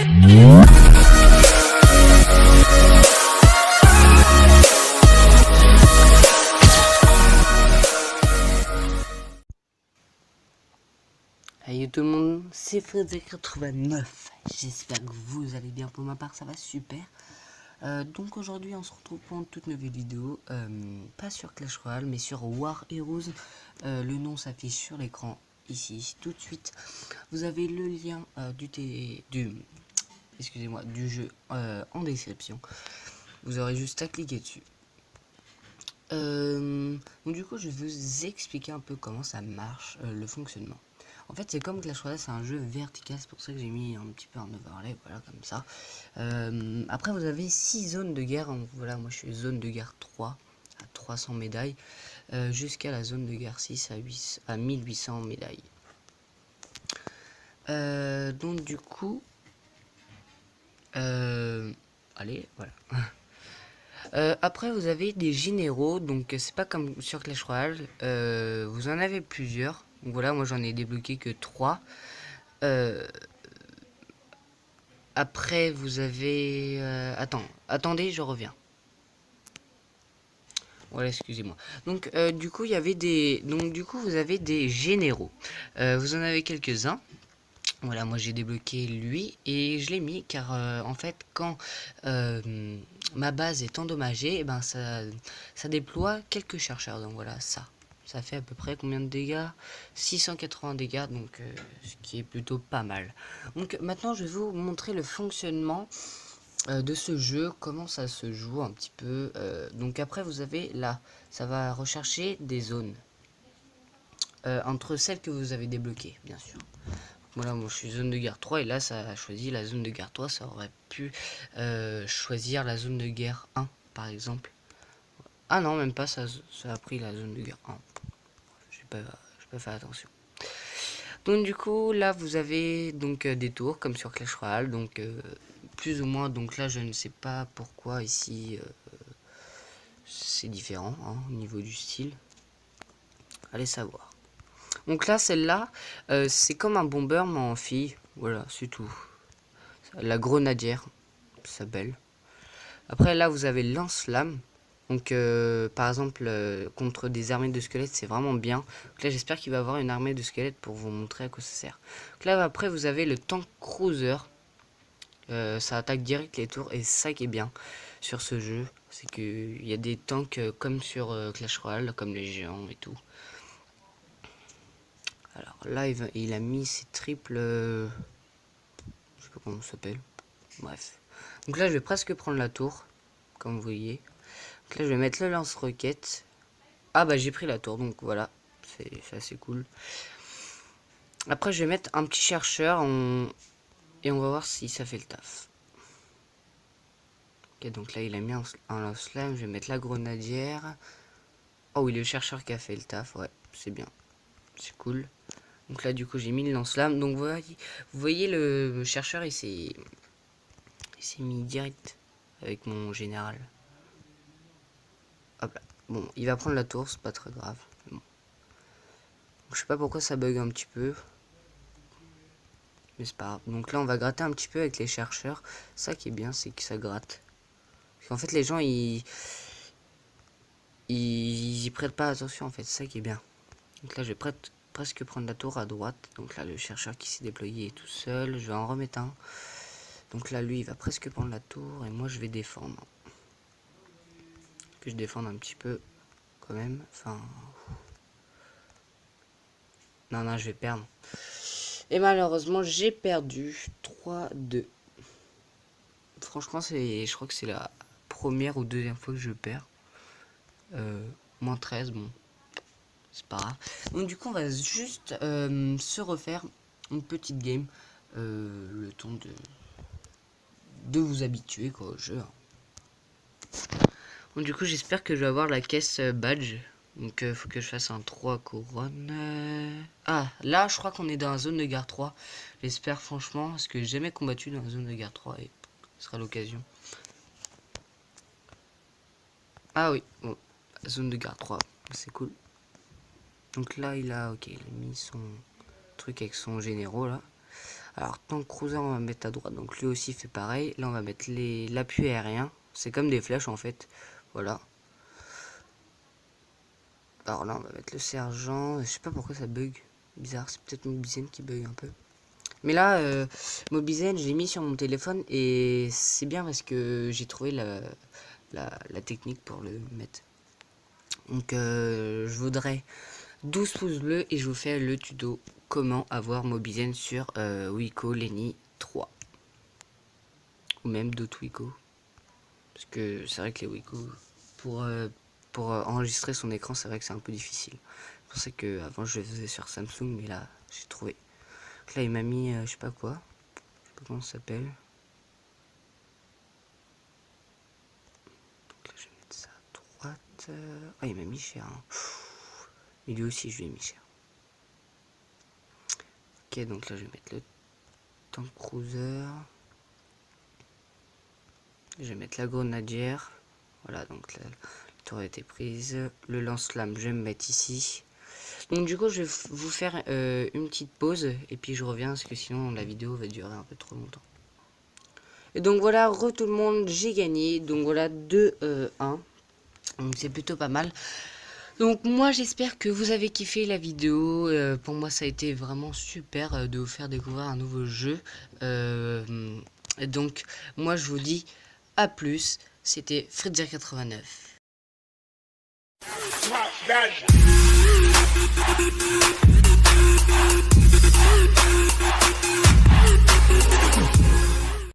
Salut tout le monde, c'est Frédéric89. J'espère que vous allez bien. Pour ma part, ça va super. Donc aujourd'hui, on se retrouve pour une toute nouvelle vidéo. Pas sur Clash Royale, mais sur War Heroes. Le nom s'affiche sur l'écran ici, tout de suite. Vous avez le lien du jeu en description. Vous aurez juste à cliquer dessus. Donc du coup, je vais vous expliquer un peu comment ça marche, le fonctionnement. En fait, c'est comme Clash Royale, c'est un jeu vertical, c'est pour ça que j'ai mis un petit peu en overlay, voilà, comme ça. Après, vous avez 6 zones de guerre. Voilà, moi je suis zone de guerre 3, à 300 médailles, jusqu'à la zone de guerre 6 à 1800 médailles. Donc du coup, allez, voilà. Après, vous avez des généraux, donc c'est pas comme sur Clash Royale, vous en avez plusieurs. Donc voilà, moi j'en ai débloqué que 3. Après, vous avez... attendez, je reviens. Voilà, excusez-moi. Donc, du coup, il y avait des... Donc, du coup, vous avez des généraux. Vous en avez quelques-uns. Voilà, moi j'ai débloqué lui et je l'ai mis car en fait quand ma base est endommagée, ben ça déploie quelques chercheurs. Donc voilà, ça fait à peu près combien de dégâts? 680 dégâts, donc ce qui est plutôt pas mal. Donc maintenant je vais vous montrer le fonctionnement de ce jeu, comment ça se joue un petit peu. Donc après vous avez là, ça va rechercher des zones entre celles que vous avez débloquées, bien sûr. Voilà, moi je suis zone de guerre 3 et là ça a choisi la zone de guerre 3. Ça aurait pu choisir la zone de guerre 1 par exemple. Ah non, même pas, ça a pris la zone de guerre 1. J'ai pas fait attention. Donc du coup là vous avez donc des tours comme sur Clash Royale. Donc plus ou moins, donc là je ne sais pas pourquoi ici c'est différent hein, au niveau du style. Allez savoir. Donc là celle-là c'est comme un bomber mais en fille. Voilà, c'est tout. La grenadière s'appelle. Après là vous avez lance-flamme. Donc par exemple contre des armées de squelettes c'est vraiment bien. Donc là j'espère qu'il va y avoir une armée de squelettes pour vous montrer à quoi ça sert. Donc là après vous avez le tank cruiser. Ça attaque direct les tours et c'est ça qui est bien sur ce jeu. C'est qu'il y a des tanks comme sur Clash Royale, comme les géants et tout. Alors là il a mis ses triples... je sais pas comment ça s'appelle. Bref. Donc là je vais presque prendre la tour. Comme vous voyez. Donc là je vais mettre le lance-roquette. Ah bah j'ai pris la tour, donc voilà. C'est assez cool. Après je vais mettre un petit chercheur. Et on va voir si ça fait le taf. Ok, donc là il a mis un lance-flamme. Je vais mettre la grenadière. Oh oui, le chercheur qui a fait le taf. Ouais, c'est bien. C'est cool. Donc là du coup j'ai mis le lance-flamme. Donc voilà, vous voyez le chercheur il s'est mis direct avec mon général. Hop là. Bon, il va prendre la tour, c'est pas très grave. Bon. Je sais pas pourquoi ça bug un petit peu. Mais c'est pas grave. Donc là on va gratter un petit peu avec les chercheurs. Ça qui est bien, c'est que ça gratte. Parce qu'en fait les gens ils y prêtent pas attention en fait. C'est ça qui est bien. Donc là je vais presque prendre la tour à droite. Donc là le chercheur qui s'est déployé est tout seul. Je vais en remettre un. Donc là lui il va presque prendre la tour. Et moi je vais défendre. Que je défende un petit peu quand même. Enfin... Non, je vais perdre. Et malheureusement, j'ai perdu 3-2. Franchement, je crois que c'est la première ou deuxième fois que je perds. Moins 13, bon. C'est pas grave. Donc du coup, on va juste se refaire une petite game. Le temps de vous habituer quoi, au jeu. Donc du coup, j'espère que je vais avoir la caisse badge. Donc faut que je fasse un 3 couronnes. Ah, là je crois qu'on est dans la zone de guerre 3. J'espère franchement, parce que j'ai jamais combattu dans la zone de guerre 3 et ce sera l'occasion. Ah oui, bon, zone de guerre 3, c'est cool. Donc là il a mis son truc avec son généraux là. Alors, tank cruiser, on va mettre à droite. Donc, lui aussi fait pareil. Là, on va mettre l'appui aérien. C'est comme des flèches, en fait. Voilà. Alors là, on va mettre le sergent. Je sais pas pourquoi ça bug. Bizarre, c'est peut-être Mobizen qui bug un peu. Mais là, Mobizen, je l'ai mis sur mon téléphone. Et c'est bien parce que j'ai trouvé la technique pour le mettre. Donc, je voudrais 12 pouces bleus et je vous fais le tuto comment avoir Mobizen sur Wiko Lenny 3 ou même d'autres Wiko, parce que c'est vrai que les Wiko pour enregistrer son écran, c'est vrai que c'est un peu difficile. C'est pour ça que avant je le faisais sur Samsung, mais là j'ai trouvé. Donc là il m'a mis je sais pas quoi, je sais pas comment ça s'appelle. Donc là je vais mettre ça à droite. Ah, il m'a mis cher, hein. Et lui aussi je lui ai mis cher. Ok, donc là je vais mettre le tank cruiser. Je vais mettre la grenadière. Voilà, donc la tour a été prise. Le lance-flamme, je vais me mettre ici. Donc du coup, je vais vous faire une petite pause. Et puis je reviens, parce que sinon la vidéo va durer un peu trop longtemps. Et donc voilà, tout le monde, j'ai gagné. Donc voilà, 2-1. Donc c'est plutôt pas mal. Donc moi j'espère que vous avez kiffé la vidéo. Pour moi ça a été vraiment super de vous faire découvrir un nouveau jeu. Donc moi je vous dis à plus. C'était Fritzer89.